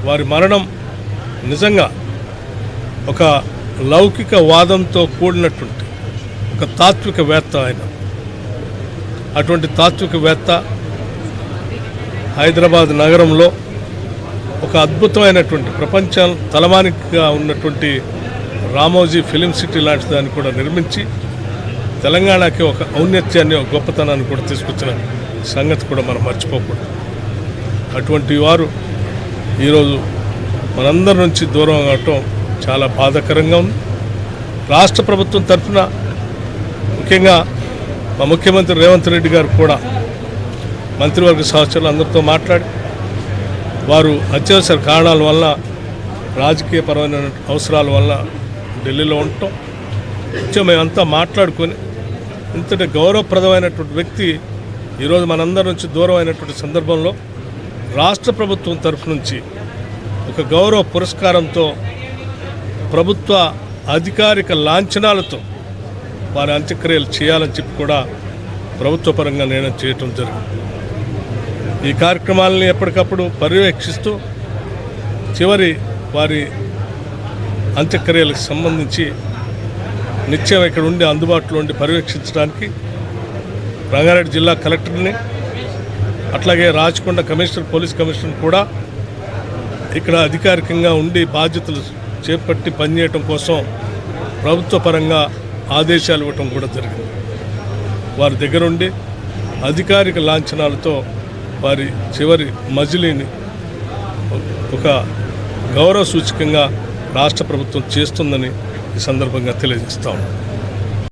వారి మరణం నిజంగా ఒక లౌకిక వాదంతో కూడినటువంటి ఒక తాత్వికవేత్త ఆయన. అటువంటి తాత్వికవేత్త హైదరాబాద్ నగరంలో ఒక అద్భుతమైనటువంటి ప్రపంచం తలమానికగా ఉన్నటువంటి రామోజీ ఫిలిం సిటీ లాంటి దాన్ని కూడా నిర్మించి తెలంగాణకి ఒక ఔన్నత్యాన్ని, ఒక గొప్పతనాన్ని కూడా తీసుకొచ్చిన సంగతి కూడా మనం మర్చిపోకూడదు. అటువంటి వారు ఈరోజు మనందరి నుంచి దూరం అవటం చాలా బాధాకరంగా ఉంది. రాష్ట్ర ప్రభుత్వం తరఫున ముఖ్యంగా మా ముఖ్యమంత్రి రేవంత్ రెడ్డి గారు కూడా మంత్రివర్గ సహచరులు అందరితో మాట్లాడి వారు అత్యవసర కారణాల వల్ల, రాజకీయపరమైన అవసరాల వల్ల ఢిల్లీలో ఉండటం, మేమంతా మాట్లాడుకొని ఇంతటి గౌరవప్రదమైనటువంటి వ్యక్తి ఈరోజు మనందరి నుంచి దూరం అయినటువంటి సందర్భంలో రాష్ట్ర ప్రభుత్వం తరఫు నుంచి ఒక గౌరవ పురస్కారంతో ప్రభుత్వ అధికారిక లాంఛనాలతో వారి అంత్యక్రియలు చేయాలని చెప్పి కూడా ప్రభుత్వ పరంగా నిర్ణయం చేయటం జరిగింది. ఈ కార్యక్రమాలని ఎప్పటికప్పుడు పర్యవేక్షిస్తూ చివరి వారి అంత్యక్రియలకు సంబంధించి నిత్యం ఇక్కడ ఉండి అందుబాటులో ఉండి పర్యవేక్షించడానికి రంగారెడ్డి జిల్లా కలెక్టర్ని, అట్లాగే రాచకొండ కమిషనర్, పోలీస్ కమిషనర్ కూడా ఇక్కడ అధికారికంగా ఉండి బాధ్యతలు చేపట్టి పనిచేయటం కోసం ప్రభుత్వ పరంగా ఆదేశాలు ఇవ్వటం కూడా జరిగింది. వారి దగ్గరుండి అధికారిక లాంఛనాలతో వారి చివరి మజిలీని ఒక గౌరవ సూచకంగా రాష్ట్ర ప్రభుత్వం చేస్తుందని ఈ సందర్భంగా తెలియజేస్తాము.